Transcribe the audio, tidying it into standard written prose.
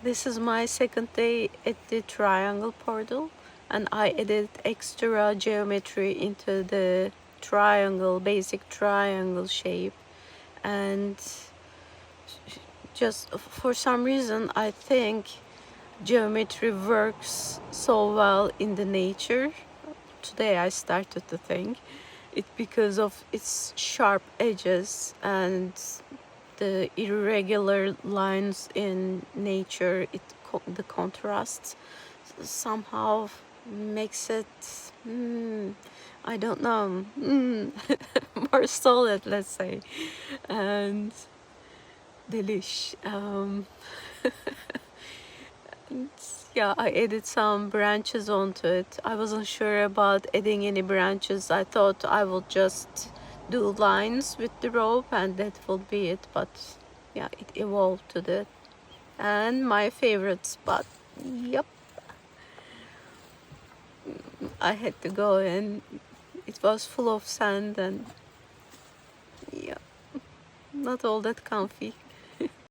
This is my second day at the triangle portal, and I added extra geometry into the triangle, basic triangle shape. And just for some reason, I think geometry works so well in the nature. Today I started to think it because of its sharp edges and the irregular lines in nature. The contrast somehow makes it I don't know, more solid, let's say, and delish. And yeah, I added some branches onto it. I wasn't sure about adding any branches. I thought I would just do lines with the rope and that will be it, but yeah, it evolved to that. And my favorite spot, yep, I had to go, and it was full of sand and yeah, not all that comfy.